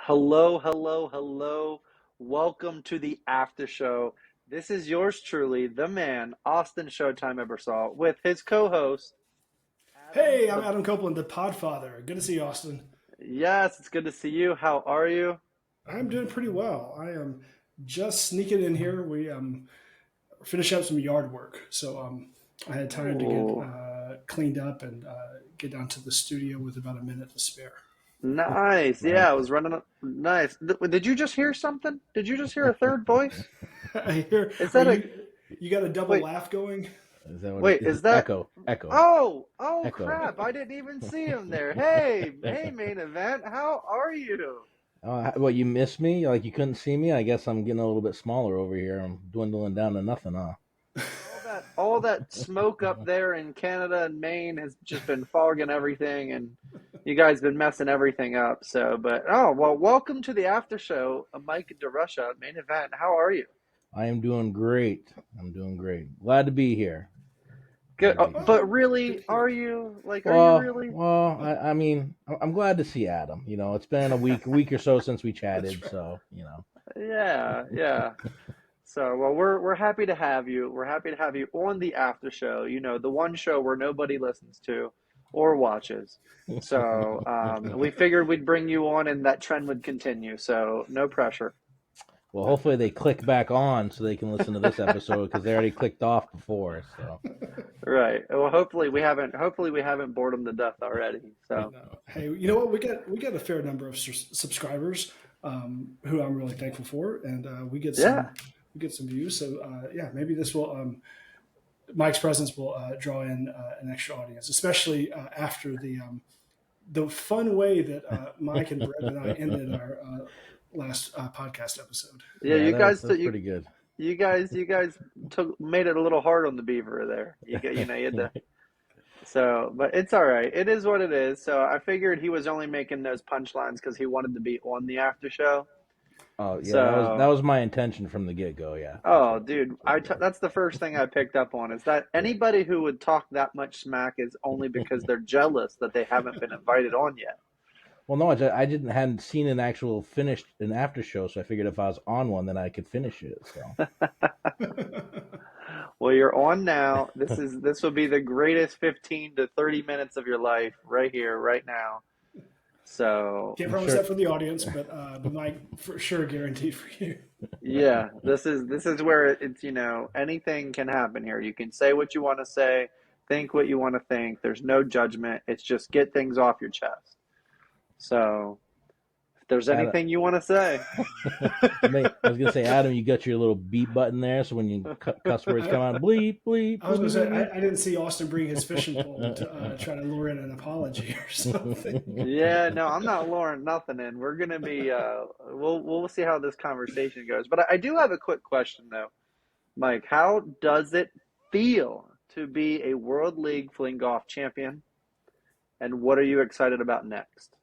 Hello, hello, hello. Welcome to the after show. This is yours truly, the man, Austin Showtime Ebersol, with his co-host, Adam Hey, I'm the Adam Copeland, the Podfather. Good to see you, Austin. Yes, it's good to see you. How are you? I'm doing pretty well. I am just sneaking in here. We finished up some yard work, so I had time to get Oh, cleaned up and get down to the studio with about a minute to spare. nice. Yeah, I Nice. was running up. Nice. Did you just hear something? Did you just hear a third voice? I hear. Is Are that a you got a double wait, laugh going? Is that what it wait, is? is that Echo. Oh Echo. crap. I didn't even see him there. Hey, main event. How are you? What, you missed me? Like you couldn't see me? I guess I'm getting a little bit smaller over here. I'm dwindling down to nothing, huh? All that smoke up there in Canada and Maine has just been fogging everything, and you guys been messing everything up. So, but oh well, welcome to the after show, Mike and DeRusha main event. How are you? I am doing great. I'm doing great. Glad to be here. Glad Good, to be here. but Oh, good really, to are hear. you like, are you Well, really? well, I mean, I'm glad to see Adam. It's been a week or so since we That's chatted, right. so. Yeah, yeah. So, well, we're happy to have you. We're happy to have you on the after show. You know, the one show where nobody listens to or watches. So, we figured we'd bring you on, and that trend would continue. So, no pressure. Well, hopefully they click back on so they can listen to this episode because they already clicked off before. So. Right. Well, hopefully we haven't bored them to death already. So, No. Hey, you know what? We got a fair number of subscribers who I'm really thankful for, and yeah. we get some views. So yeah, maybe this will Mike's presence will draw in an extra audience, especially after the fun way that Mike and Brett and I ended our last podcast episode. Yeah, Yeah, you that was guys that was you pretty good. you guys took made it a little hard on the beaver there. You had to. So, but it's all right. It is what it is. So I figured he was only making those punchlines because he wanted to be on the after show. Oh yeah, that So, was my intention from the get go. Yeah, that's oh, what dude, from the go. that's the first thing I picked up on is that Yeah. anybody who would talk that much smack is only because they're jealous that they haven't been invited on yet. Well, no, I didn't hadn't seen an actual finished an after show, so I figured if I was on one, then I could finish it. So. Well, you're on now. This will be the greatest 15 to 30 minutes of your life right here, right now. So, Can't I'm promise sure. that for the audience, but Mike for sure guaranteed for you. yeah, this is where it's anything can happen here. You can say what you want to say, think what you want to think. There's no judgment. It's just get things off your chest. So, if there's Adam, anything you want to say, I was gonna say, Adam, you got your little beep button there, so when you cuss words come out, bleep bleep I was bleep going to say bleep I didn't see Austin bring his fishing pole to try to lure in an apology or something. bleep. yeah, no, I'm not luring nothing in. We're gonna be we'll see how this conversation goes. But I do have a quick question though, Mike. How does it feel to be a World League Fling Golf champion? And what are you excited about next?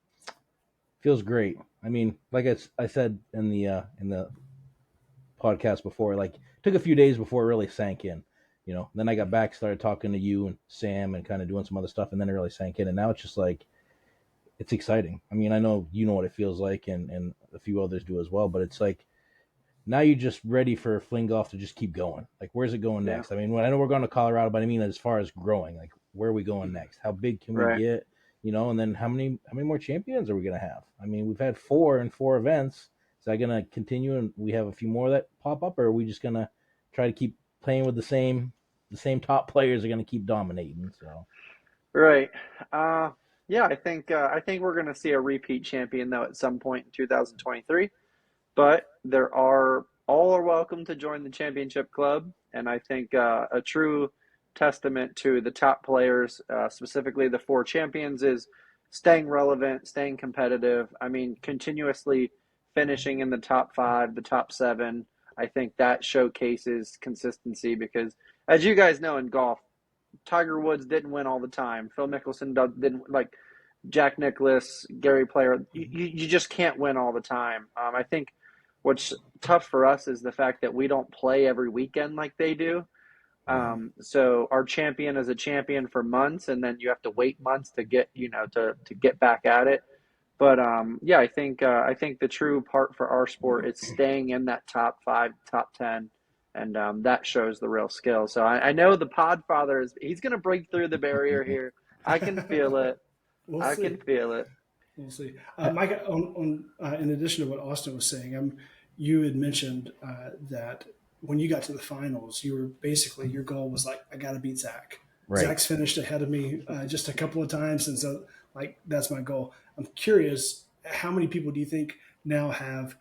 Feels great. I mean, like I said in the podcast before, like took a few days before it really sank in. Then I got back, started talking to you and Sam, and kind of doing some other stuff, and then it really sank in. And now it's just like it's exciting. I mean, I know you know what it feels like, and a few others do as well. But it's like now you're just ready for fling golf to just keep going. Like, where's it going Yeah, next? I mean, I know we're going to Colorado, but I mean, as far as growing, like, where are we going next? How big can we right. get? And then how many more champions are we going to have? I mean, we've had four in four events. Is that going to continue, and we have a few more that pop up, or are we just going to try to keep playing with the same top players are going to keep dominating? So Right. Uh, yeah, I think we're going to see a repeat champion though at some point in 2023. But there are all are welcome to join the championship club, and I think a true testament to the top players, specifically the four champions, is staying relevant, staying competitive. I mean, continuously finishing in the top five, the top seven. I think that showcases consistency because, as you guys know in golf, Tiger Woods didn't win all the time. Phil Mickelson didn't like Jack Nicklaus, Gary Player. You just can't win all the time. I think what's tough for us is the fact that we don't play every weekend like they do. yeah, So our champion is a champion for months, and then you have to wait months to get to get back at it. But yeah, I think the true part for our sport is staying in that top five, top 10, and that shows the real skill. So I know the Podfather he's going to break through the barrier here. I can feel it. We'll I see. can feel it. We'll see. Mike, in addition to what Austin was saying, you had mentioned that when you got to the finals, you were basically your goal was like, I got to beat Zach. Right. Zach's finished ahead of me just a couple of times, and so like that's my goal. I'm curious, how many people do you think now have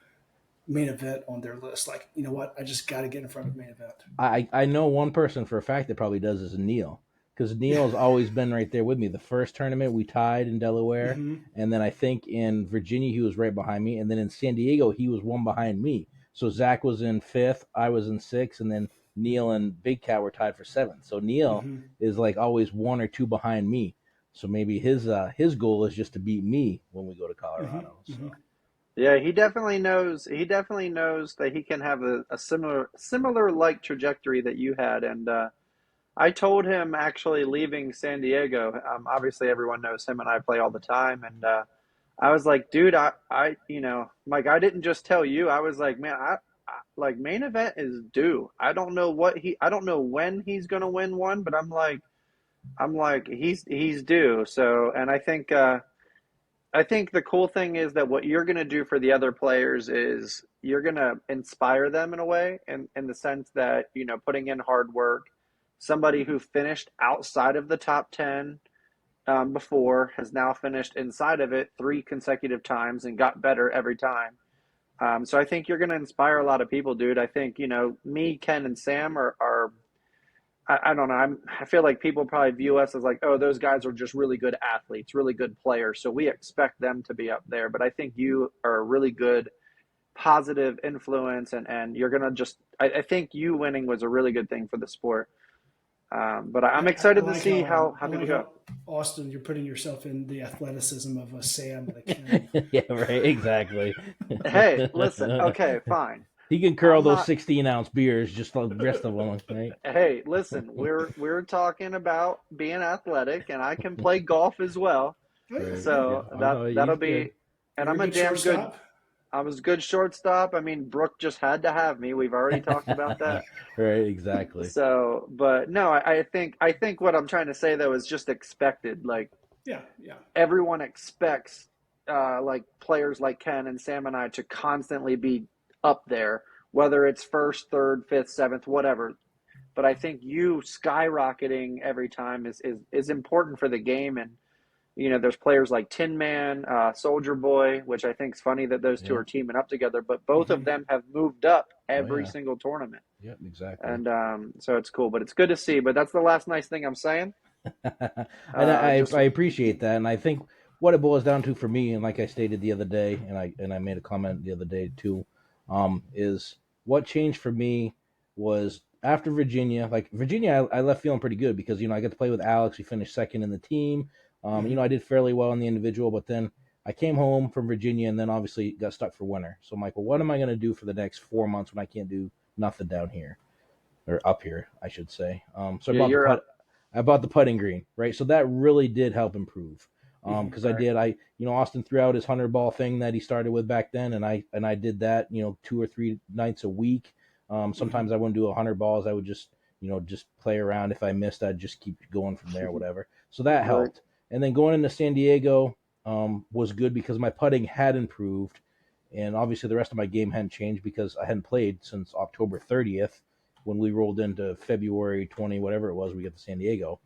main event on their list? Like, you know what, I just got to get in front of main event. I know one person for a fact that probably does is Neil, because Neil has always been right there with me. The first tournament we tied in Delaware, Mm-hmm. and then I think in Virginia he was right behind me, and then in San Diego he was one behind me. So Zach was in fifth, I was in sixth, and then Neil and Big Cat were tied for seventh. So Neil Mm-hmm. is like always one or two behind me. So maybe his goal is just to beat me when we go to Colorado. Mm-hmm. Mm-hmm. So Yeah, he definitely knows. He definitely knows that he can have a similar like trajectory that you had. And I told him actually leaving San Diego. Obviously, everyone knows him and I play all the time. And I was like, dude, like I didn't just tell you. I was like, man, like main event is due. I don't know when he's gonna win one, but I'm like he's due. So, and I think the cool thing is that what you're gonna do for the other players is you're gonna inspire them in a way, in the sense that putting in hard work. Somebody who finished outside of the top 10 before has now finished inside of it three consecutive times and got better every time. So I think you're going to inspire a lot of people, dude. I think, me, Ken, and Sam are I don't know. I feel like people probably view us as like, oh, those guys are just really good athletes, really good players. So we expect them to be up there. But I think you are a really good positive influence, and you're going to I think you winning was a really good thing for the sport. But I'm I excited to like see how how I people like go. how Austin, you're putting yourself in the athleticism of a Sam and a Ken. yeah, right, exactly. Hey, listen, okay, fine. He can curl I'm those not 16-ounce beers just like the rest of them, right? Hey, listen, we're talking about being athletic, and I can play golf as well. Oh yeah, Right. yeah. Yeah. So I know that'll he's good. be, and You're a I'm a good damn good. shortstop. I was a good shortstop. I mean, Brooke just had to have me. We've already talked about that. right. Exactly. So, but no, I think what I'm trying to say though is just expected. Like Yeah, yeah. everyone expects, like players like Ken and Sam and I to constantly be up there, whether it's first, third, fifth, seventh, whatever. But I think you skyrocketing every time is important for the game. And there's players like Tin Man, Soldier Boy, which I think is funny that those two Yeah. are teaming up together. But both of Mm-hmm. them have moved up Oh every yeah. single tournament, Yep. Exactly. and so it's cool. But it's good to see. But that's the last nice thing I'm saying. and Just I appreciate that, and I think what it boils down to for me, and like I stated the other day, and I made a comment the other day too, is what changed for me was after Virginia. Like Virginia, I left feeling pretty good because I got to play with Alex. We finished second in the team. Mm-hmm. I did fairly well in the individual, but then I came home from Virginia and then obviously got stuck for winter. So I'm like, well, what am I going to do for the next 4 months when I can't do nothing down here or up here, I should say. So yeah, you're up. I bought the putting green, right? So that really did help improve. Mm-hmm. Because Right. Austin threw out his 100 ball thing that he started with back then, and I did that, 2 or 3 nights a week. Mm-hmm. Sometimes I wouldn't do 100 balls. I would just play around. If I missed, I'd just keep going from there, whatever. So that Right. helped. And then going into San Diego was good because my putting had improved, and obviously the rest of my game hadn't changed because I hadn't played since October 30th when we rolled into February 20, whatever it was, we got to San Diego.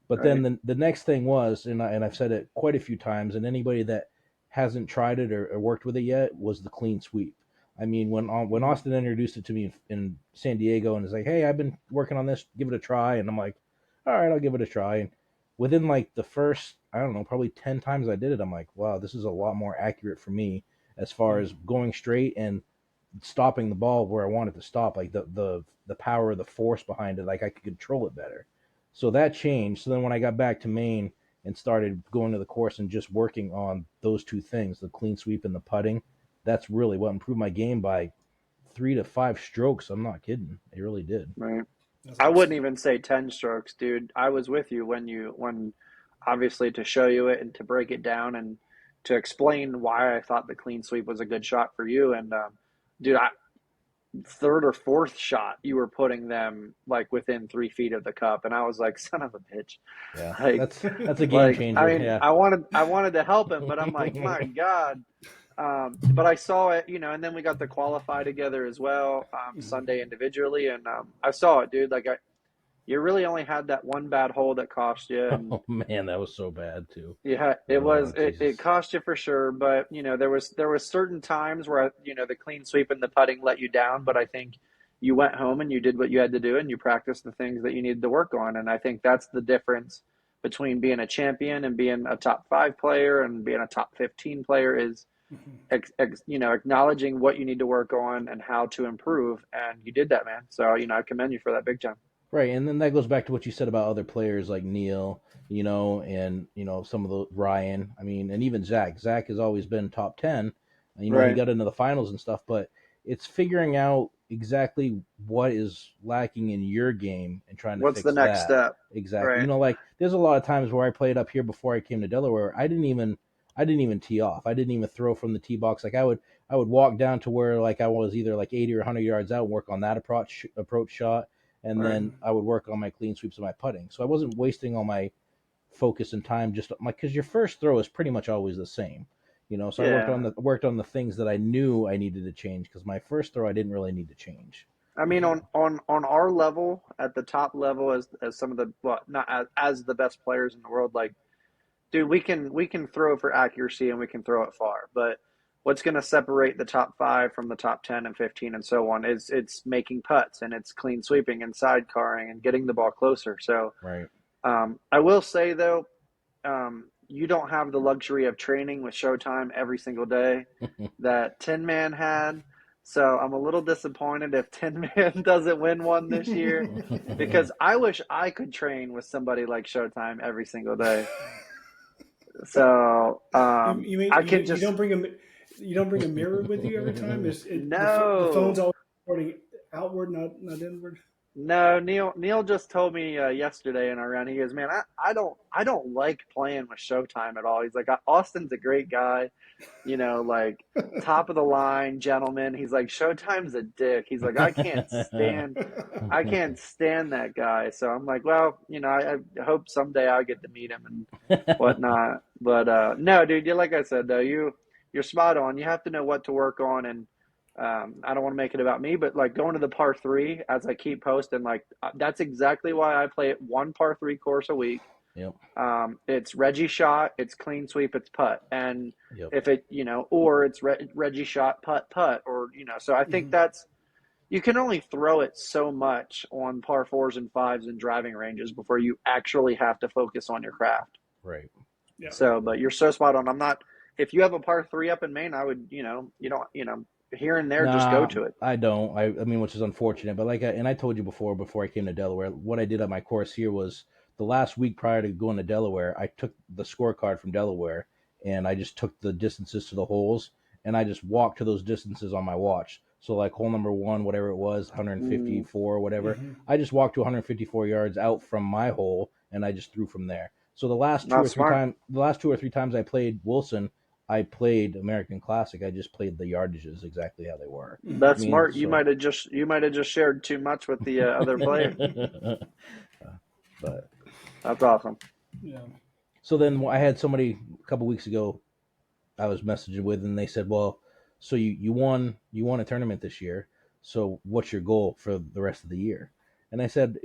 But then Right. the next thing was, and I've said it quite a few times, and anybody that hasn't tried it or worked with it yet, was the clean sweep. I mean, when Mm-hmm. Austin introduced it to me in San Diego and is like, hey, I've been working on this, give it a try, and I'm like, all right, I'll give it a try. And within like the first, I don't know, probably 10 times I did it, I'm like, wow, this is a lot more accurate for me as far as going straight and stopping the ball where I wanted to stop, like the power, the force behind it, like I could control it better. So that changed. So then when I got back to Maine and started going to the course and just working on those two things, the clean sweep and the putting, that's really what improved my game by 3 to 5 strokes. I'm not kidding. It really did. Right. That's I wouldn't awesome. even say 10 strokes, dude. I was with you when obviously to show you it and to break it down. And to explain why I thought the clean sweep was a good shot for you. And dude, third or fourth shot, you were putting them like within 3 feet of the cup, and I was like, son of a bitch. Yeah, Like, that's a game like I changer. mean, Yeah. I wanted to help him, but I'm like, my God. But I saw it, and then we got the qualify together as well, Sunday individually, and I saw it, dude. Like, you really only had that one bad hole that cost you, and Oh man, that was so bad too. yeah, Oh it Jesus. cost you for sure. But there was certain times where the clean sweep and the putting let you down, but I think you went home and you did what you had to do and you practiced the things that you needed to work on, and I think that's the difference between being a champion and being a top 5 player and being a top 15 player is acknowledging what you need to work on and how to improve, and you did that, man. So I commend you for that big time. Right, and then that goes back to what you said about other players like Neil, and some of the Ryan. I mean, and even Zach. Zach has always been top 10. He Right. got into the finals and stuff, but it's figuring out exactly what is lacking in your game and trying to What's the fix next that. step? Exactly. Right. Like there's a lot of times where I played up here before I came to Delaware. I didn't even tee off. I didn't even throw from the tee box. Like I would walk down to where like I was either like 80 or 100 yards out and work on that approach shot, and Right. then I would work on my clean sweeps and my putting. So I wasn't wasting all my focus and time just like because your first throw is pretty much always the same. So I Yeah. worked on the things that I knew I needed to change because my first throw I didn't really need to change. I mean, on our level, at the top level, as some of the, well, not as the best players in the world, like, dude, we can throw for accuracy and we can throw it far, but what's going to separate the top 5 from the top 10 and 15 and so on is it's making putts and it's clean sweeping and sidecarring and getting the ball closer. So Right. I will say though, you don't have the luxury of training with Showtime every single day that Tin Man had. So I'm a little disappointed if Tin Man doesn't win one this year because I wish I could train with somebody like Showtime every single day. So You mean I can you just don't bring a mirror with you every time? Is it the phone's no. always recording outward, not inward? No, Neil just told me yesterday in our round. He goes, man, I don't like playing with Showtime at all. He's like, Austin's a great guy, like top of the line gentleman. He's like, Showtime's a dick. He's like, I can't stand that guy. So I'm like, well, I hope someday I get to meet him and whatnot. But no, dude, like I said though, you're spot on. You have to know what to work on, and I don't want to make it about me, but like going to the par 3, as I keep posting, like that's exactly why I play it one par 3 course a week. Yep. It's Reggie shot, it's clean sweep, it's putt, and Yep. if it, or it's Reggie shot, putt, or so I think that's, you can only throw it so much on par 4s and 5s and driving ranges before you actually have to focus on your craft. Right. Yeah. So, but you're so spot on. I'm not. If you have a par 3 up in Maine, I would, you don't, here and there, just go Nah, to it. I don't. I mean, which is unfortunate. But and I told you before I came to Delaware, what I did at my course here was the last week prior to going to Delaware, I took the scorecard from Delaware and I just took the distances to the holes and I just walked to those distances on my watch. So like hole number 1, whatever it was, Mm, 154 or whatever, Mm-hmm. I just walked to 154 yards out from my hole and I just threw from there. So not smart. the last 2 or 3 times I played Wilson, I played American Classic. I just played the yardages exactly how they were. I That's mean, smart. You so. might have just shared too much with the other player. But That's awesome. Yeah. so then I had somebody a couple weeks ago I was messaging with, and they said, "Well, so you won a tournament this year. So what's your goal for the rest of the year?" And I said,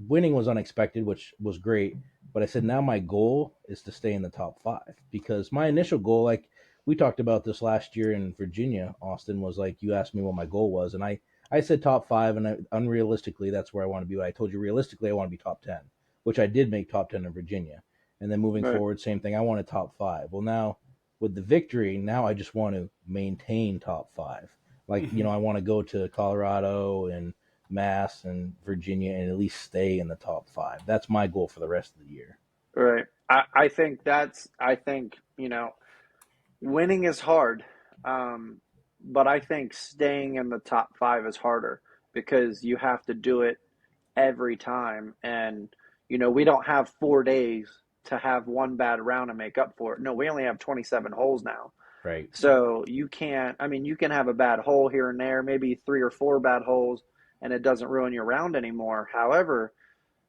winning was unexpected, which was great, but I said now my goal is to stay in the top 5 because my initial goal, like we talked about this last year in Virginia, Austin, was like you asked me what my goal was, and I said top 5, and unrealistically that's where I want to be. But I told you realistically I want to be top 10, which I did make top 10 in Virginia, and then moving Right. forward, same thing. I want a top 5. Well, now with the victory, now I just want to maintain top 5. Like, Mm-hmm. I want to go to Colorado and Mass and Virginia and at least stay in the top 5. That's my goal for the rest of the year. Right. I think winning is hard, but I think staying in the top 5 is harder because you have to do it every time, and we don't have 4 days to have one bad round and make up for it. No, we only have 27 holes now. Right. So you can't, I mean, you can have a bad hole here and there, maybe 3 or 4 bad holes, and it doesn't ruin your round anymore. However,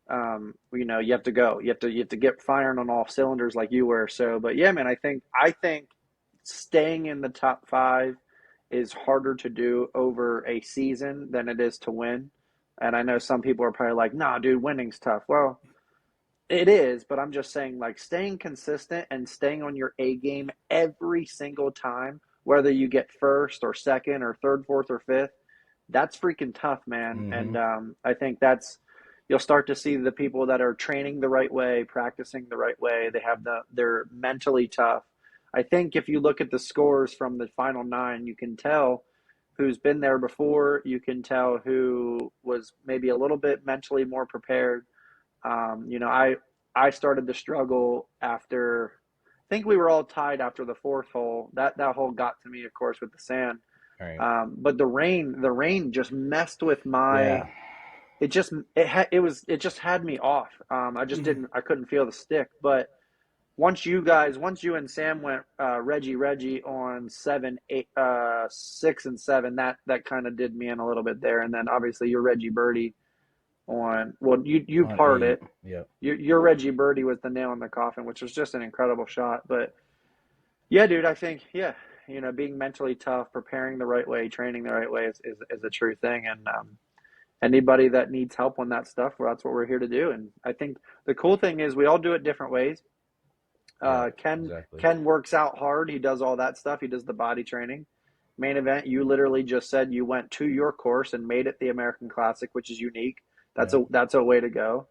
you have to go. You have to get firing on all cylinders like you were. So, but yeah, man, I think staying in the top 5 is harder to do over a season than it is to win. And I know some people are probably like, "Nah, dude, winning's tough." Well, it is, but I'm just saying, like, staying consistent and staying on your A game every single time, whether you get first or second or third, fourth or fifth, that's freaking tough, man. And I think you'll start to see the people that are training the right way, practicing the right way. They're mentally tough. I think if you look at the scores from the final 9, you can tell who's been there before. You can tell who was maybe a little bit mentally more prepared. I started to struggle after. I think we were all tied after the 4th hole. That hole got to me, of course, with the sand. Right. But the rain just messed with my. Yeah. It just had me off. I couldn't feel the stick. But once you and Sam went Reggie on 7, 8, 6 and 7, that kind of did me in a little bit there. And then obviously your Reggie birdie on, well, you On parred 8. it. Yep. Your Reggie birdie was the nail in the coffin, which was just an incredible shot. But yeah, dude, I think being mentally tough, preparing the right way, training the right way is a true thing. And anybody that needs help on that stuff, well, that's what we're here to do. And I think the cool thing is we all do it different ways. Yeah, Ken exactly. Ken works out hard. He does all that stuff. He does the body training. Main event, you literally just said you went to your course and made it the American Classic, which is unique. That's a way to go.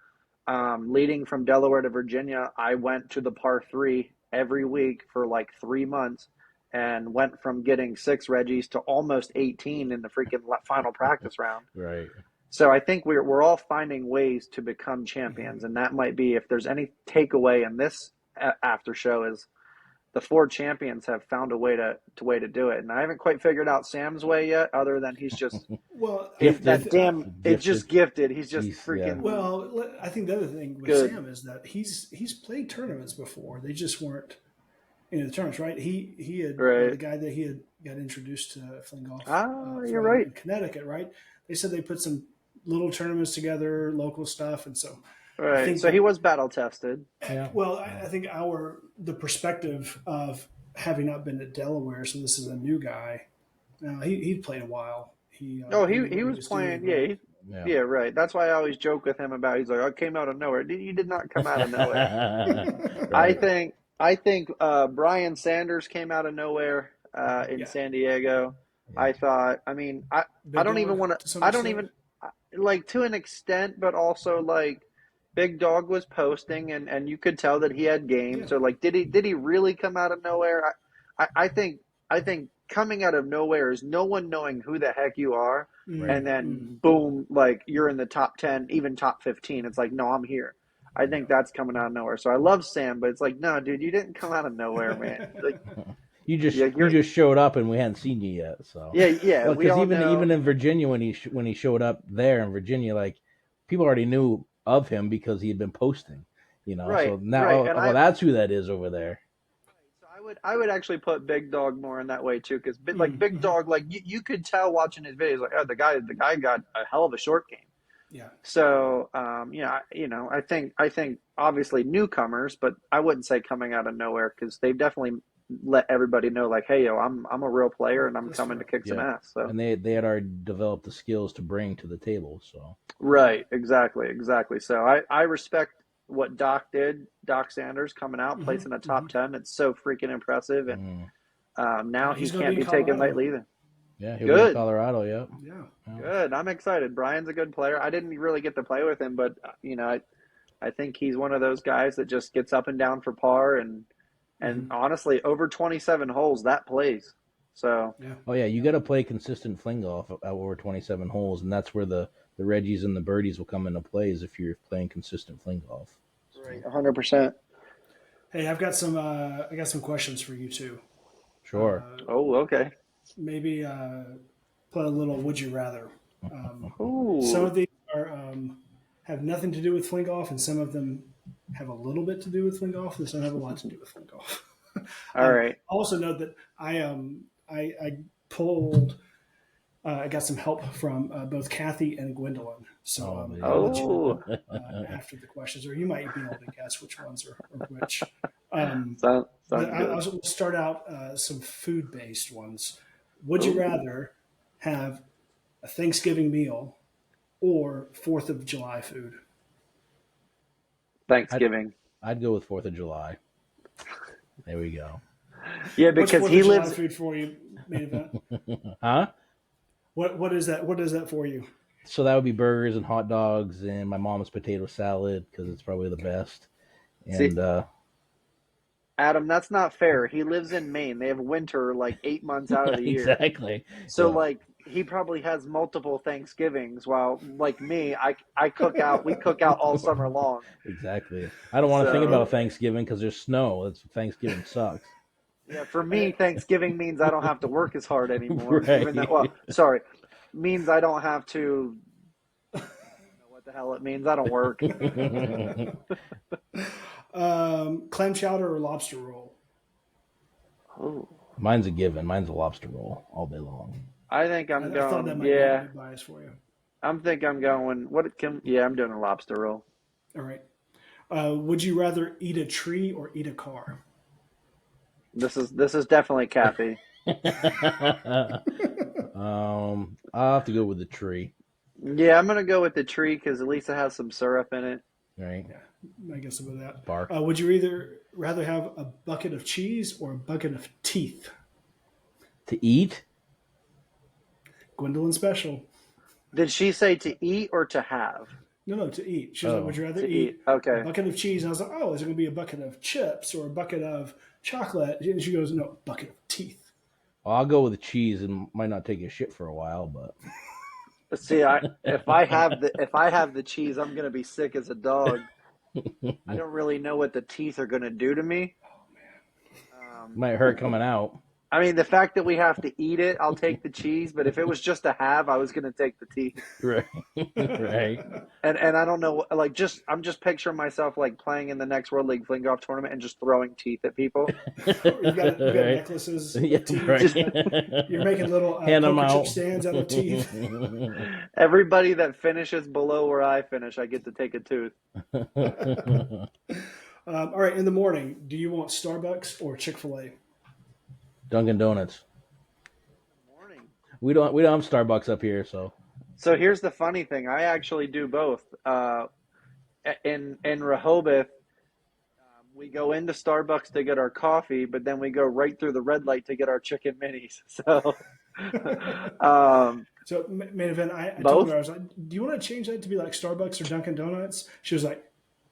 Leading from Delaware to Virginia, I went to the par 3 every week for like 3 months and went from getting 6 Reggies to almost 18 in the freaking final practice round. Right. So I think we're all finding ways to become champions, and that might be, if there's any takeaway in this after show, is the 4 champions have found a way to do it, and I haven't quite figured out Sam's way yet, other than he's just Well, it's just gifted. He's just freaking well. I think the other thing with good. Sam is that he's played tournaments before. They just weren't the tournaments, right? He had Right. the guy that he had got introduced to fling golf. You're right. In Connecticut, right? They said they put some little tournaments together, local stuff, and so Right. I think So he was battle tested. Yeah. Well, I think the perspective of having not been at Delaware, so this is a new guy. Now he'd played a while. He was playing. Doing, Yeah, right. That's why I always joke with him about. He's like, I came out of nowhere. You did not come out of nowhere. Right. I think Brian Sanders came out of nowhere in San Diego. Yeah. I thought. I mean, I don't even want to. I don't even like, to an extent, but also like Big Dog was posting, and you could tell that he had game. Yeah. So like, did he really come out of nowhere? I think coming out of nowhere is no one knowing who the heck you are, and then boom, like you're in the top 10, even top 15. It's like, no, I'm here. I think that's coming out of nowhere. So I love Sam, but it's like, no, dude, you didn't come out of nowhere, man. Like, you just showed up and we hadn't seen you yet. So yeah. Well, because even in Virginia, when he showed up there in Virginia, like people already knew of him because he had been posting, Right, So now, right. That's who that is over there. So I would actually put Big Dog more in that way too, because like Big Dog, like you could tell watching his videos, like, oh, the guy got a hell of a short game. Yeah. So I think obviously newcomers, but I wouldn't say coming out of nowhere, because they've definitely let everybody know, like, hey, yo, I'm a real player and I'm coming to kick some ass. So. And they had already developed the skills to bring to the table. So. Right, exactly. So I respect what Doc did. Doc Sanders coming out, placing a top 10. It's so freaking impressive, and now he can't be taken lightly either. Yeah, he'll be in Colorado. Yeah. Good. I'm excited. Brian's a good player. I didn't really get to play with him, but I think he's one of those guys that just gets up and down for par, and honestly, over 27 holes, that plays. So. Yeah. Oh yeah, you got to play consistent fling golf at over 27 holes, and that's where the Reggies and the birdies will come into play, is if you're playing consistent fling golf. Right, 100%. Hey, I've got some questions for you too. Sure. Okay. Maybe play a little would you rather. Ooh. Some of these are have nothing to do with fling golf, and some of them have a little bit to do with fling golf. This doesn't have a lot to do with fling golf. All right. Also note that I pulled. I got some help from both Kathy and Gwendolyn, so Oh, man. I'll let you Oh, know after the questions, or you might be able to guess which ones or which. sounds good. We'll start out some food-based ones. Would you Ooh, rather have a Thanksgiving meal or Fourth of July food? I'd Thanksgiving. I'd go with 4th of July. There we go. Yeah, What's because Fourth of he July lives. food for you, main event? Huh? What is that? What is that for you? So that would be burgers and hot dogs and my mom's potato salad because it's probably the best. See, And Adam, that's not fair. He lives in Maine. They have winter like 8 months out of the year. exactly. So Yeah, like he probably has multiple Thanksgivings while like me, I cook out we cook out all summer long. exactly. I don't want to think So about Thanksgiving because there's snow. That's Thanksgiving sucks. yeah, for me Thanksgiving means I don't have to work as hard anymore. Even though Right. well, sorry, means I don't have to I don't know what the hell it means. I don't work. Clam chowder or lobster roll? Oh, Mine's a given. Mine's a lobster roll all day long. I think I'm I thought going that might be yeah, biased for you. I'm going what can yeah, I'm doing a lobster roll. All right. Would you rather eat a tree or eat a car? This is definitely Kathy. I'll have to go with the tree. Yeah, I'm gonna go with the tree because at least it has some syrup in it. Right. Yeah, I guess about that. Bark. Would you rather have a bucket of cheese or a bucket of teeth? To eat? Gwendolyn special. Did she say to eat or to have? No, no, to eat. She was like, "Would Oh. you rather To eat. eat a Okay. bucket of cheese?" And I was like, "Oh, is it going to be a bucket of chips or a bucket of chocolate?" And she goes, "No, bucket of teeth." Well, I'll go with the cheese and might not take a shit for a while, but See, I if I have the cheese, I'm gonna be sick as a dog. I don't really know what the teeth are gonna do to me. Um, might hurt coming out. I mean, the fact that we have to eat it, I'll take the cheese. But if it was just to have, I was gonna take the teeth. Right. Right. And I don't know, like just I'm just picturing myself like playing in the next World League Fling Golf tournament and just throwing teeth at people. Or you've got Right. necklaces Yeah, of teeth. right. Just You're making little Hand them poker chip out. stands out of teeth. everybody that finishes below where I finish, I get to take a tooth. All right, in the morning, do you want Starbucks or Chick-fil-A? Dunkin' Donuts. Morning. We don't have Starbucks up here, so So here's the funny thing. I actually do both. In Rehoboth, we go into Starbucks to get our coffee, but then we go right through the red light to get our chicken minis. So, um, So, main event, I told both. her, I was like, "Do you want to change that to be like Starbucks or Dunkin' Donuts?" She was like,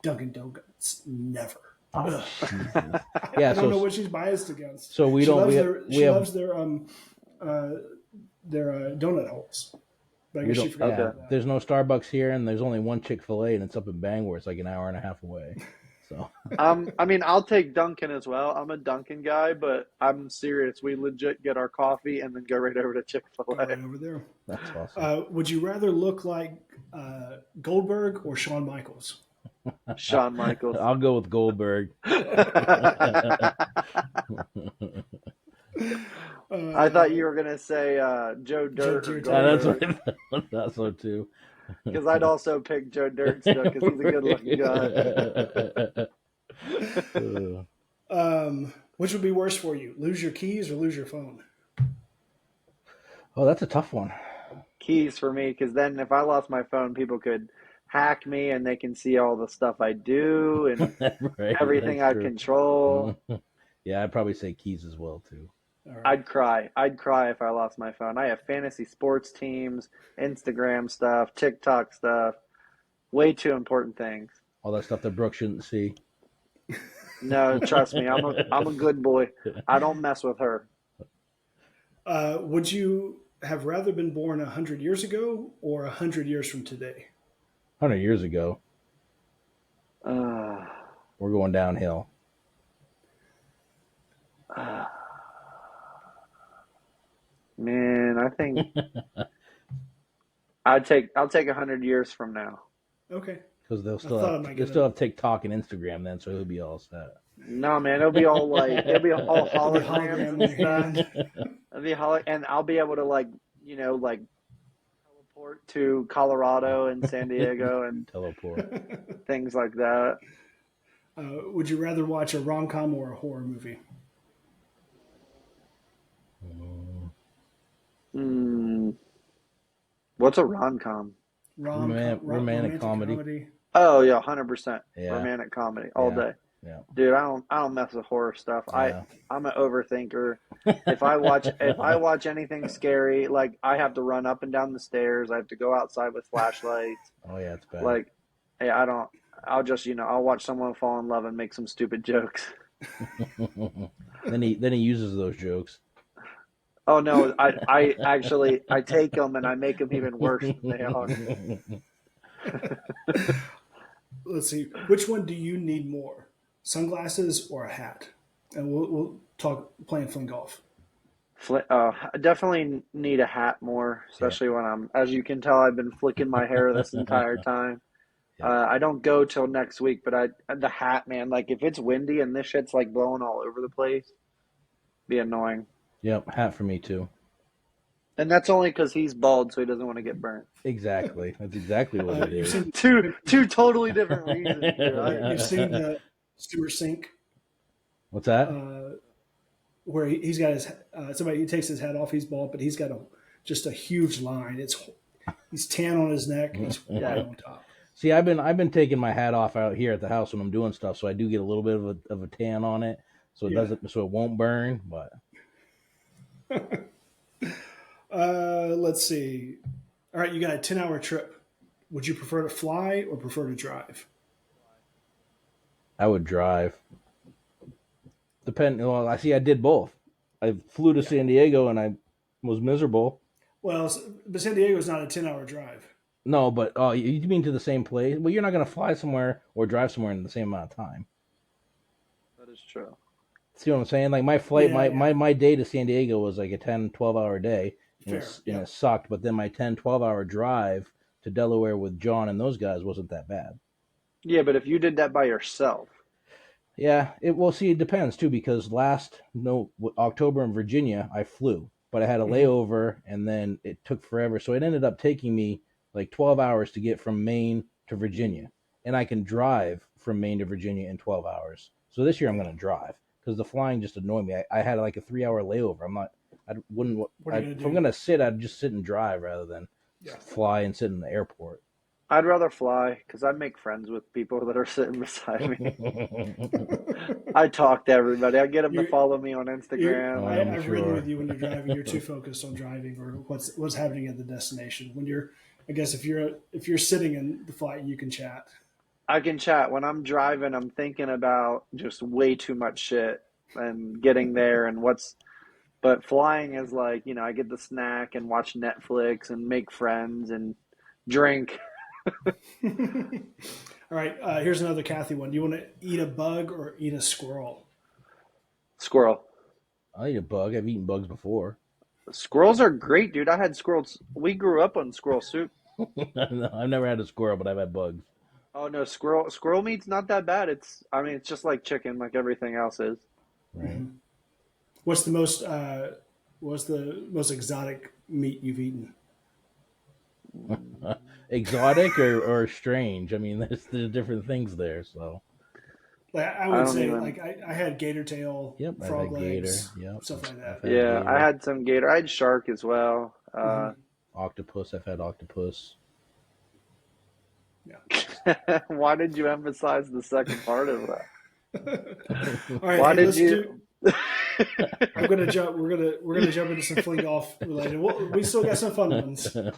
"Dunkin' Donuts, never." oh Ugh. Jesus. I Yeah, don't know what she's biased against. so we She don't loves we have uh, their donut holes, but I we guess she don't forgot yeah. Okay. about that. There's no Starbucks here, and there's only one Chick-fil-A, and it's up in Bangor. It's like an hour and a half away. So I mean, I'll take Dunkin' as well. I'm a Dunkin' guy, but I'm serious. We legit get our coffee and then go right over to Go Chick-fil-A. right over there. that's awesome. Would you rather look like Goldberg or Shawn Michaels? Shawn Michaels. I'll go with Goldberg. I thought Uh, you were gonna say Joe Joe, Dirt or Joe That's Dirt. what Goldberg, I thought so too. because I'd also pick Joe Dirt still because he's a good-looking guy. Which would be worse for you? Lose your keys or lose your phone? Oh, that's a tough one. Keys for me, because then if I lost my phone, people could hack me and they can see all the stuff I do and Right, everything that's I true. control. Yeah, I'd probably say keys as well too. All right. I'd cry. I'd cry if I lost my phone. I have fantasy sports teams, Instagram stuff, TikTok stuff, way too important things. All that stuff that Brooke shouldn't see. No, trust me, I'm a good boy. I don't mess with her. Would you have rather been born 100 years ago or 100 years from today? 100 years ago, Uh, we're going downhill. uh, man, I think I'll take 100 years from now. Okay. because they'll I thought I might get still have TikTok and Instagram then, so he'll be all set. No, man, it'll be all it'll be holograms hologram and on your stuff. hand. It'll be and I'll be able to like teleport to Colorado and San Diego and Teleport. things like that. Would you rather watch a rom-com or a horror movie? What's a rom-com? Romantic comedy. Oh yeah, 100%. Yeah. Romantic comedy all day. Yeah. Dude, I don't mess with horror stuff. Yeah. I'm an overthinker. If I watch anything scary, like I have to run up and down the stairs. I have to go outside with flashlights. Oh yeah, it's bad. Like, hey, I don't. I'll just I'll watch someone fall in love and make some stupid jokes. then he uses those jokes. Oh no, I actually I take them and I make them even worse than they are. Let's see. Which one do you need more? Sunglasses or a hat? And we'll talk playing fling golf. I definitely need a hat more, especially when as you can tell, I've been flicking my hair this entire time. Yeah. I don't go till next week, but the hat, man, like if it's windy and this shit's like blowing all over the place, be annoying. Yep, hat for me too. And that's only because he's bald, so he doesn't want to get burnt. Exactly. That's exactly what it is. Two totally different reasons. You've seen the Stewart Sink? What's that? Where he's got his he takes his hat off. He's bald, but he's got just a huge line. He's tan on his neck. And he's white on top. See, I've been taking my hat off out here at the house when I'm doing stuff, so I do get a little bit of a tan on it, so it won't burn. But let's see. All right, you got a 10-hour trip. Would you prefer to fly or prefer to drive? I would drive. Well, I did both. I flew to San Diego and I was miserable. Well, but San Diego is not a 10-hour drive. No, but you mean to the same place? Well, you're not going to fly somewhere or drive somewhere in the same amount of time. That is true. See what I'm saying? Like my flight, my day to San Diego was like a 10, 12-hour day. And it sucked. But then my 10, 12-hour drive to Delaware with John and those guys wasn't that bad. Yeah, but if you did that by yourself. Yeah, it depends too, because October in Virginia I flew, but I had a layover and then it took forever, so it ended up taking me like 12 hours to get from Maine to Virginia, and I can drive from Maine to Virginia in 12 hours. So this year I'm going to drive because the flying just annoyed me. I had like a 3-hour layover. If I'm going to sit, I'd just sit and drive rather than fly and sit in the airport. I'd rather fly because I make friends with people that are sitting beside me. I talk to everybody. I get them to follow me on Instagram. I've ridden with you when you're driving. You're too focused on driving or what's happening at the destination. When if you're sitting in the flight, you can chat. I can chat. When I'm driving, I'm thinking about just way too much shit and getting there and but flying is like, I get the snack and watch Netflix and make friends and drink. All right, here's another Kathy one. Do you want to eat a bug or eat a squirrel? Squirrel. I'll eat a bug. I've eaten bugs before. Squirrels are great, dude. I had squirrels. We grew up on squirrel soup. No, I've never had a squirrel, but I've had bugs. Oh no, squirrel meat's not that bad. It's just like chicken, like everything else is. Right. Mm-hmm. What's the most exotic meat you've eaten? Exotic or strange? I mean, there's different things there. So, like I would say, I had gator tail, frog legs, stuff like that. Yeah, I had some gator. I had shark as well. Octopus. I've had octopus. Yeah. Why did you emphasize the second part of that? All right. Why did you? I'm gonna jump. We're gonna jump into some fling golf related. We still got some fun ones. All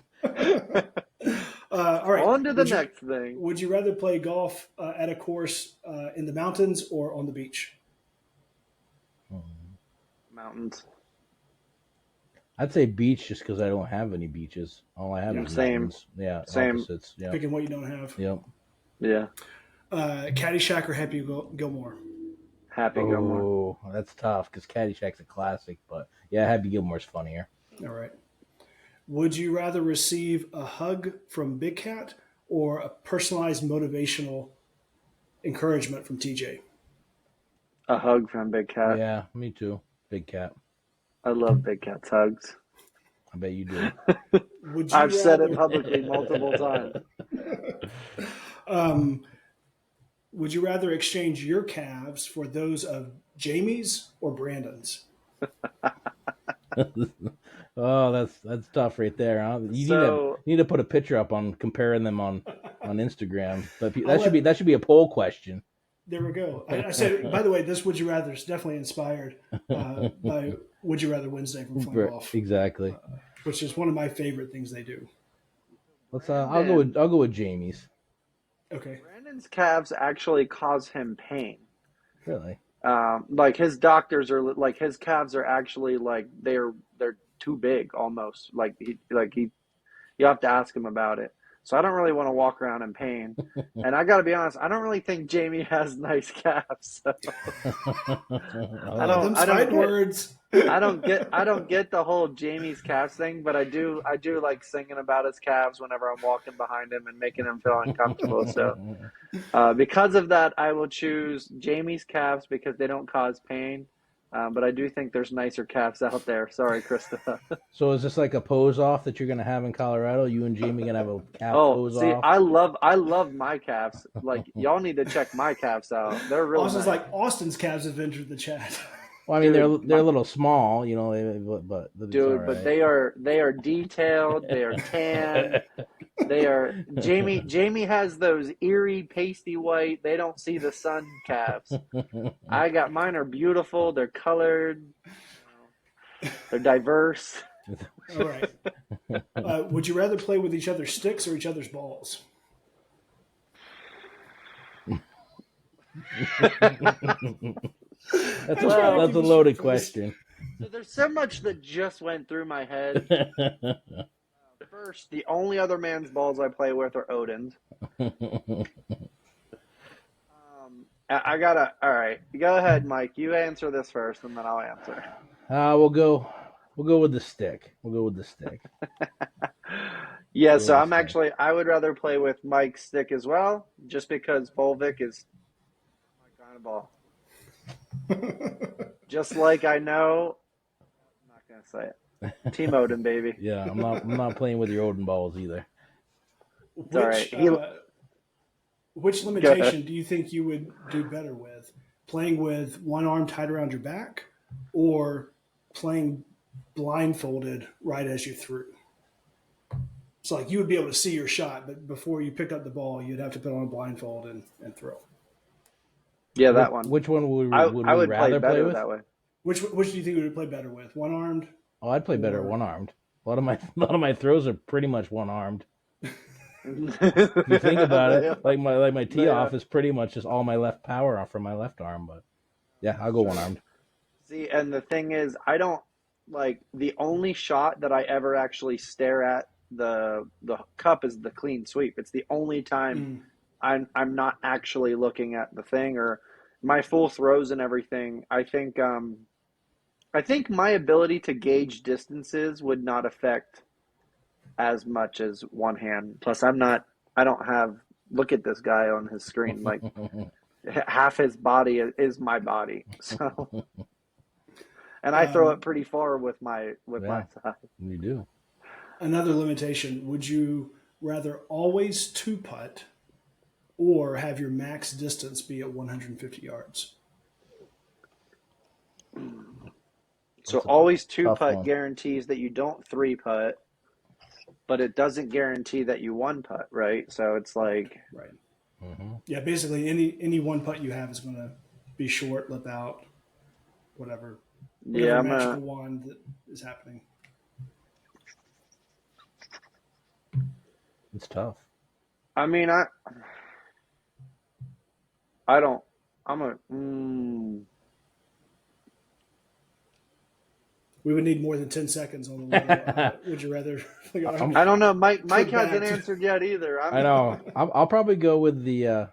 right. On to the next thing. Would you rather play golf at a course in the mountains or on the beach? Mountains. I'd say beach just because I don't have any beaches. All I have is mountains. Yeah, same. Opposites. Yeah. Picking what you don't have. Yep. Yeah. Caddyshack or Happy Gilmore? Happy Gilmore. Oh, that's tough because Caddyshack's a classic, but yeah, Happy Gilmore's funnier. All right. Would you rather receive a hug from Big Cat or a personalized motivational encouragement from TJ? A hug from Big Cat. Yeah, me too. Big Cat. I love Big Cat's hugs. I bet you do. Would I've you said it rather publicly multiple times. um, would you rather exchange your calves for those of Jamie's or Brandon's? Oh, that's tough right there. Huh? So You need to put a picture up on comparing them on Instagram. But I'll let that should be a poll question. There we go. I said, by the way, this Would You Rather is definitely inspired by Would You Rather Wednesday from Fun Golf, Exactly. which is one of my favorite things they do. Let's. I'll go with Jamie's. Okay. Brandon's calves actually cause him pain. Really? Like his doctors are like his calves are actually like they're too big almost. You have to ask him about it. So I don't really want to walk around in pain. And I got to be honest, I don't really think Jamie has nice calves. So Them fight words. I don't get the whole Jamie's calves thing, but I do like singing about his calves whenever I'm walking behind him and making him feel uncomfortable. So because of that, I will choose Jamie's calves because they don't cause pain. But I do think there's nicer calves out there. Sorry, Krista. So is this like a pose off that you're gonna have in Colorado? You and Jamie gonna have a calf Oh, pose see, off? I love my calves. Like y'all need to check my calves out. They're real Austin's nice. like Austin's calves have entered the chat. Well, I mean Dude, they're a little small, you know, but it's all Dude, right. but they are detailed. They are tan. They are Jamie has those eerie pasty white. They don't see the sun calves. I got mine are beautiful. They're colored. They're diverse. All right. Would you rather play with each other's sticks or each other's balls? That's a loaded question. So there's so much that just went through my head. First, the only other man's balls I play with are Odin's. I gotta. All right, go ahead, Mike. You answer this first, and then I'll answer. We'll go with the stick. We'll go with the stick. Yeah, so I would rather play with Mike's stick as well, just because Volvic is my kind of ball. Just like I know, I'm not gonna say it. Team Odin, baby. Yeah, I'm not playing with your Odin balls either. It's all right. Which limitation do you think you would do better with? Playing with one arm tied around your back, or playing blindfolded right as you threw? So like you would be able to see your shot, but before you picked up the ball, you'd have to put on a blindfold and throw. Yeah, that one. Which one would I we would rather play with? that way. Which do you think you would play better with? One armed? Oh, I'd play better one armed. A lot of my throws are pretty much one armed. If you think about it, like my tee off is pretty much just all my left power off from my left arm. But yeah, I'll go one armed. See, and the thing is, I don't like the only shot that I ever actually stare at the cup is the clean sweep. It's the only time I'm not actually looking at the thing or my full throws and everything. I think my ability to gauge distances would not affect as much as one hand. Plus, I don't have. Look at this guy on his screen. Like half his body is my body. So, and I throw it pretty far with my side. You do. Another limitation: would you rather always two putt, or have your max distance be at 150 yards? So always two putt guarantees that you don't three putt, but it doesn't guarantee that you one putt, right? So it's like right. Mm-hmm. Yeah, basically any one putt you have is going to be short, lip out, whatever magical wand that is happening. It's tough. I mean, I don't. We would need more than 10 seconds on the little, would you rather? I don't know. Mike hasn't answered yet either. I know. I'll probably go with the. I'll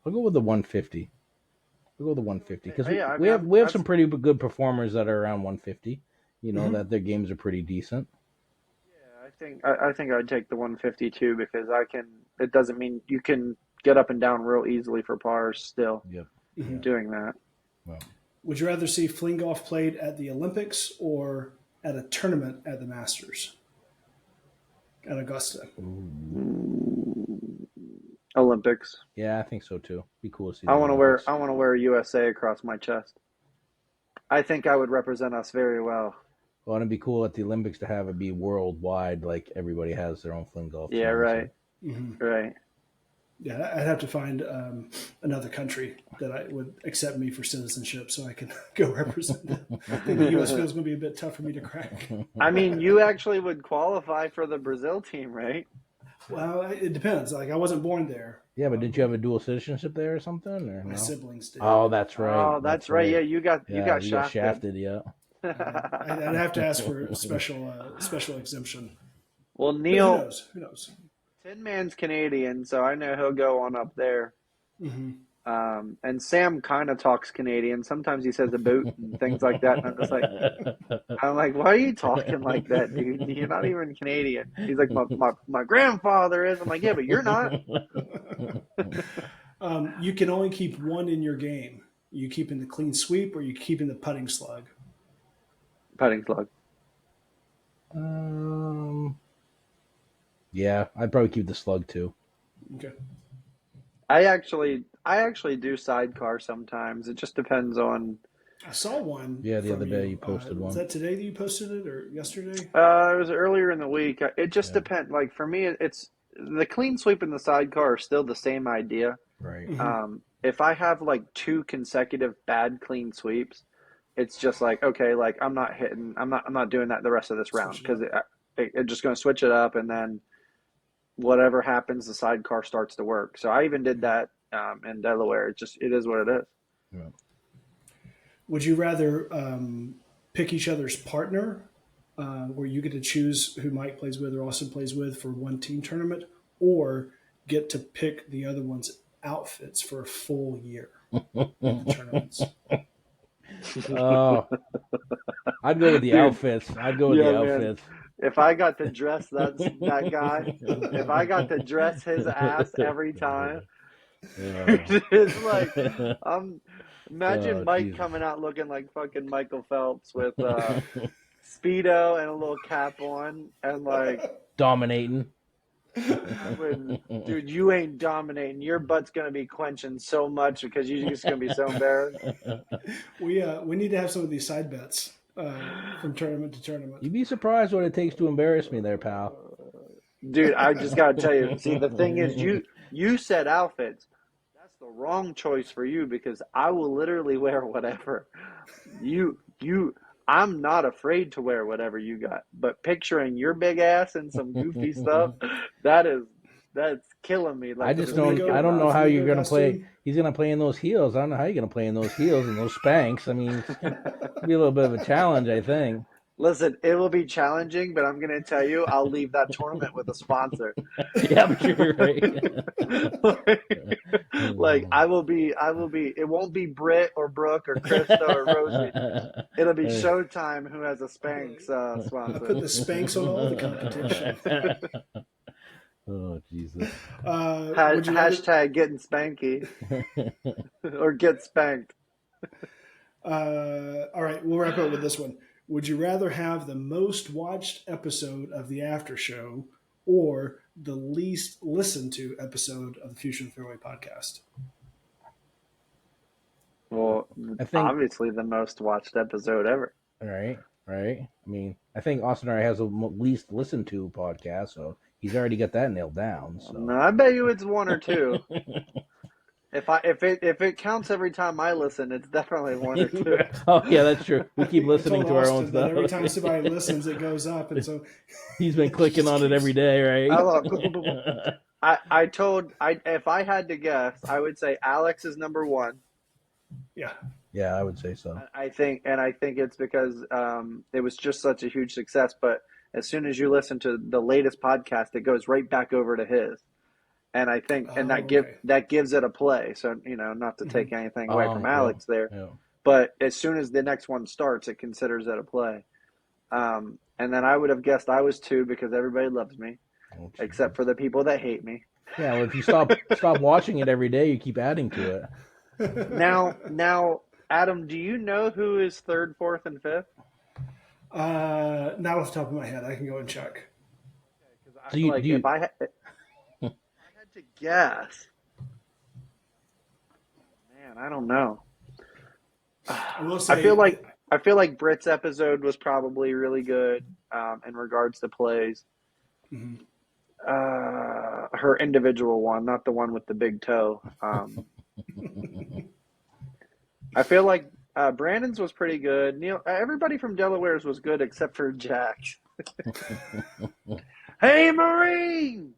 go with the 150. We'll go with the 150 because we have some pretty good performers that are around 150. You know that their games are pretty decent. Yeah, I I think I'd take the 152 because it doesn't mean you can get up and down real easily for pars still Yep. Mhm. doing that. Well, Would you rather see fling golf played at the Olympics or at a tournament at the Masters at Augusta? Olympics. yeah, I think so too. Be cool to see I the want to Olympics. wear USA across my chest. I think I would represent us very well. Well, it'd be cool at the Olympics to have it be worldwide, like everybody has their own fling golf Yeah, team. right. So. Mm-hmm. Right. Yeah, I'd have to find another country that I would accept me for citizenship so I can go represent them. I think the U.S. feels going to be a bit tough for me to crack. I mean, you actually would qualify for the Brazil team, right? Well, it depends. Like, I wasn't born there. Yeah, but didn't you have a dual citizenship there or something? Or My no? siblings did. Oh, that's right. Oh, that's right. Yeah, you got Yeah, you got shafted. shafted. Yeah. I'd have to ask for a special exemption. Well, But Neil, who knows? Tin Man's Canadian, so I know he'll go on up there. Mm-hmm. And Sam kind of talks Canadian. Sometimes he says a boot and things like that. And I'm like, why are you talking like that, dude? You're not even Canadian. He's like, my grandfather is. I'm like, yeah, but you're not. You can only keep one in your game. You keep in the clean sweep or you keep in the putting slug. Putting slug. Yeah, I'd probably keep the slug too. Okay. I actually do sidecar sometimes. It just depends on. I saw one. Yeah, the from other day you posted Was one. that today that you posted it or yesterday? It was earlier in the week. It just Yeah. depends. Like for me, it's the clean sweep and the sidecar are still the same idea. Right. If I have like two consecutive bad clean sweeps, it's just like okay, like I'm not doing that the rest of this round because it's just going to switch it up, and then whatever happens, the sidecar starts to work. So I even did that in Delaware. It is what it is. Yeah. Would you rather pick each other's partner, where you get to choose who Mike plays with or Austin plays with for one team tournament, or get to pick the other one's outfits for a full year of the tournaments? Oh, I'd go with the outfits. I'd go with the man. outfits. If I got to dress that guy, if I got to dress his ass every time, it's like imagine Mike Jesus. coming out looking like fucking Michael Phelps with Speedo and a little cap on, and like Dominating. dude, you ain't dominating. Your butt's gonna be quenching so much because you're just gonna be so embarrassed. We need to have some of these side bets from tournament to tournament. You'd be surprised what it takes to embarrass me there, pal. Dude, I just gotta tell you. See, the thing is, you said outfits. That's the wrong choice for you because I will literally wear whatever. I'm not afraid to wear whatever you got. But picturing your big ass and some goofy stuff, that's killing me. Like I just don't. I don't know how you're gonna play. He's gonna play in those heels. I don't know how you're gonna play in those heels and those Spanx. I mean, it's gonna be a little bit of a challenge, I think. Listen, it will be challenging, but I'm gonna tell you, I'll leave that tournament with a sponsor. Yeah, I'm sure you're right. Like I will be. It won't be Britt or Brooke or Krista or Rosie. It'll be Showtime who has a Spanx sponsor. I put the Spanx on all the competition. Oh Jesus! Hashtag getting spanky or get spanked. All right, we'll wrap up with this one. Would you rather have the most watched episode of the after show or the least listened to episode of the Future of the Fairway podcast? Well, I think obviously the most watched episode ever. Right. I mean, I think Austin already has the least listened to podcast, so he's already got that nailed down. So No, I bet you it's one or two. If it counts every time I listen, it's definitely one or two. Oh yeah, that's true. We keep listening to our own stuff. Every time somebody listens, it goes up, and so he's been clicking on it every day, right? If I had to guess, I would say Alex is number one. Yeah, I would say so. I think it's because it was just such a huge success. But as soon as you listen to the latest podcast, it goes right back over to his. And I think, that gives it a play. So, not to take anything away from Alex there, but as soon as the next one starts, it considers it a play. and then I would have guessed I was 2 because everybody loves me, Oh, except for the people that hate me. yeah, well, if you stop watching it every day, you keep adding to it. Now, Adam, do you know who is 3rd, 4th, and 5th? Not off the top of my head. I can go and check. Because So you do you, if I had to guess, man, I don't know. I will I feel say, like Britt's episode was probably really good in regards to plays. Mhm. Her individual one, not the one with the big toe. I feel like Brandon's was pretty good. Neil, everybody from Delaware's was good except for Jack's. Hey, Marine!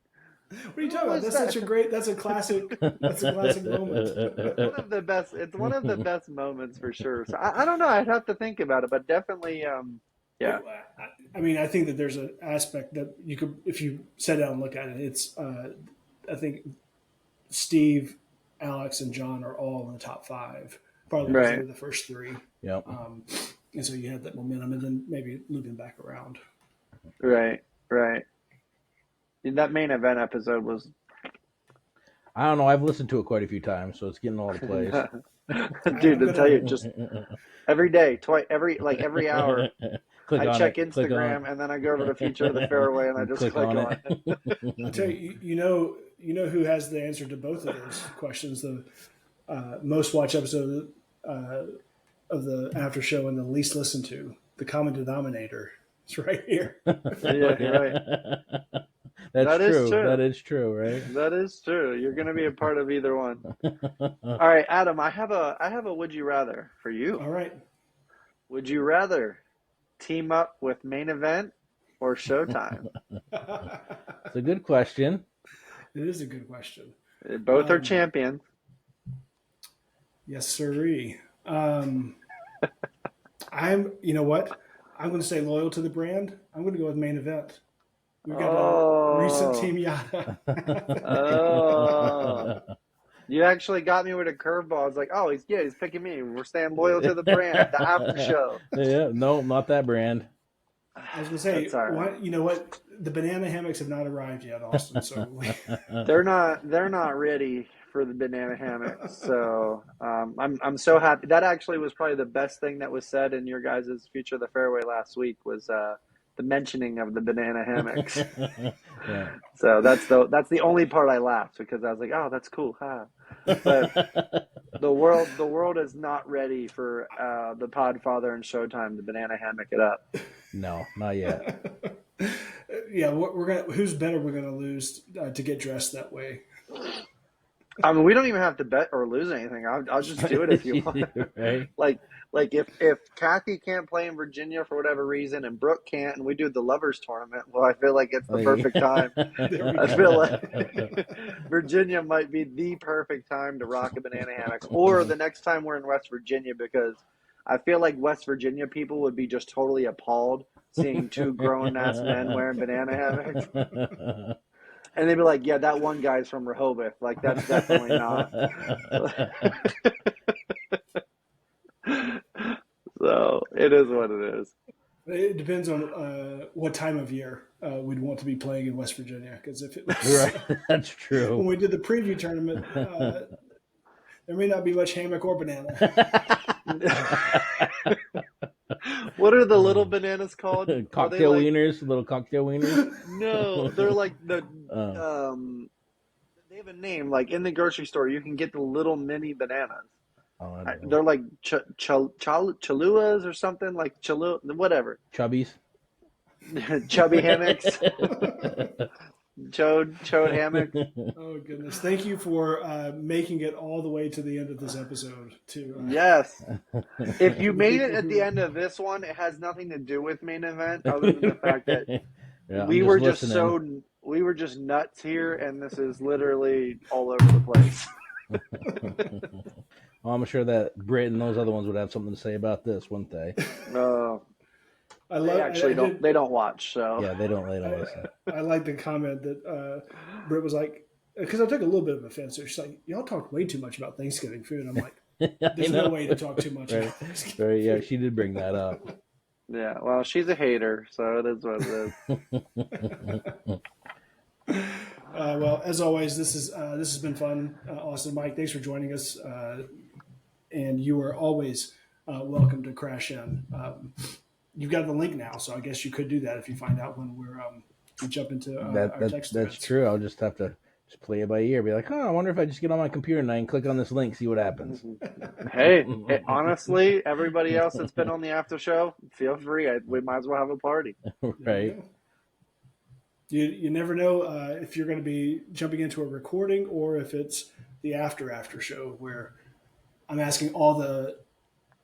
What are you talking about? That's such a great. That's a classic. That's a classic moment. It's one of the best. It's one of the best moments for sure. So I don't know. I'd have to think about it, but definitely, yeah. I mean, I think that there's an aspect that you could, if you sit down and look at it, it's. I think Steve, Alex, and John are all in the top 5, probably because they Right. were the first 3. Yep. And so you had that momentum, and then maybe looping back around. Right. That main event episode was. I don't know. I've listened to it quite a few times, so it's getting all the plays. Dude, to tell you, just every day, every hour, Click I on check it. Click on Instagram it. and then I go over to Future of the Fairway and I just click on it. I'll tell you, you know who has the answer to both of those questions. The most watched episode of the after show and the least listened to. The common denominator is right here. Yeah, right. That is true. true. That is true, right? That is true. You're going to be a part of either one. All right, Adam, I have a would you rather for you. All right. Would you rather team up with Main Event or Showtime? It's a good question. It is a good question. Both are champions. Yes, sirree. You know what? I'm going to stay loyal to the brand. I'm going to go with Main Event. We've got a recent Team Yada. Oh. You actually got me with a curveball. I was like, oh, he's picking me. We're staying loyal to the brand, the after show. Yeah, no, not that brand. I was going to say, right. You know what? The banana hammocks have not arrived yet, Austin. So they're not ready for the banana hammocks. So I'm so happy. That actually was probably the best thing that was said in your guys' Future of the Fairway last week was the mentioning of the banana hammocks. Yeah. So that's the only part I laughed because I was like, oh, that's cool, huh? But the world is not ready for the Podfather and Showtime to banana hammock it up. No, not yet. Yeah, we're gonna. Whose bet are we gonna lose to get dressed that way? I mean, we don't even have to bet or lose anything. I'll just do it if you want. Right? Like if Kathy can't play in Virginia for whatever reason and Brooke can't, and we do the lovers tournament, well, I feel like it's the perfect time. I feel like Virginia might be the perfect time to rock a banana hammock, or the next time we're in West Virginia, because I feel like West Virginia people would be just totally appalled seeing 2 grown-ass men wearing banana hammocks. And they'd be like, yeah, that one guy's from Rehoboth. Like, that's definitely not. So, it is what it is. It depends on what time of year we'd want to be playing in West Virginia. Because if it was, Right, that's true. When we did the preview tournament, there may not be much hammock or banana. What are the little bananas called? Cocktail wieners, little cocktail wieners. No, they're like they have a name. Like in the grocery store, you can get the little mini bananas. Oh, They're like chaluas or something, like whatever. Chubbies. Chubby hammocks. Chode hammock. Oh goodness! Thank you for making it all the way to the end of this episode. Yes. If you made it at the end of this one, it has nothing to do with Main Event, other than the fact that we were just nuts here, and this is literally all over the place. Well, I'm sure that Britt and those other ones would have something to say about this, wouldn't they? They don't watch, so yeah, they don't listen. I like the comment that Britt was like, because I took a little bit of offense. She's like, y'all talk way too much about Thanksgiving food. I'm like, there's no way to talk too much about Thanksgiving. Yeah, she did bring that up. Yeah, well, she's a hater, so it is what it Well, as always, this has been fun. Austin, Mike, thanks for joining us. And you are always welcome to crash in. You've got the link now, so I guess you could do that if you find out when we jump into our text That's threads. true. I'll just have to just play it by ear. Be like, oh, I wonder if I just get on my computer and I can click on this link, see what happens. is. Hey, honestly, everybody else that's been on the after show, feel free. We might as well have a party. Right. You never know if you're going to be jumping into a recording or if it's the after show where I'm asking all the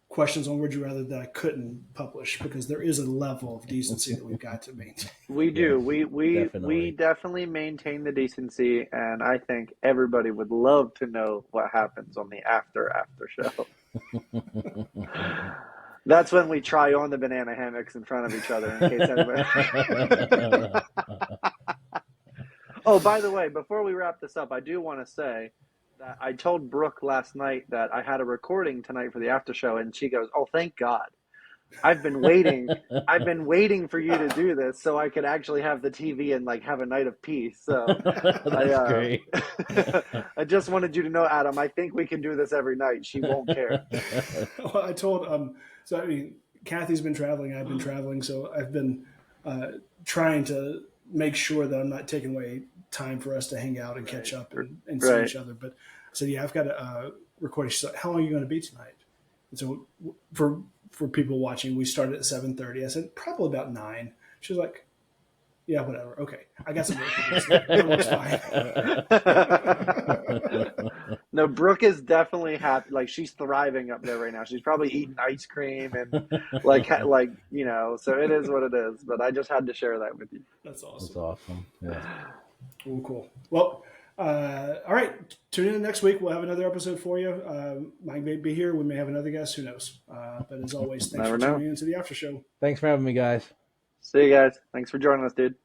questions on Would You Rather that I couldn't publish because there is a level of decency that we've got to maintain. We do. Yes, We definitely maintain the decency, and I think everybody would love to know what happens on the after show. That's when we try on the banana hammocks in front of each other in case anybody. Oh, by the way, before we wrap this up, I do want to say that I told Brooke last night that I had a recording tonight for the after show, and she goes, "Oh, thank God. I've been waiting. I've been waiting for you to do this so I could actually have the TV and like have a night of peace." So That's great. I just wanted you to know, Adam, I think we can do this every night. She won't care. Well, I told so I mean, Kathy's been traveling, I've been traveling, so I've been trying to make sure that I'm not taking away time for us to hang out and catch up and see each other. But I said, yeah, I've got a recording. She's like, how long are you going to be tonight? And so for people watching, we started at 7:30. I said, probably about 9. She was like, yeah, whatever. Okay. I got some work to do. That works fine. No, Brooke is definitely happy. Like, she's thriving up there right now. She's probably eating ice cream and like, so it is what it is. But I just had to share that with you. That's awesome. That's awesome. Yeah. Cool. Well, all right. Tune in next week. We'll have another episode for you. Mike may be here. We may have another guest. Who knows? But as always, thanks for tuning into the after show. Thanks for having me, guys. See you guys. Thanks for joining us, dude.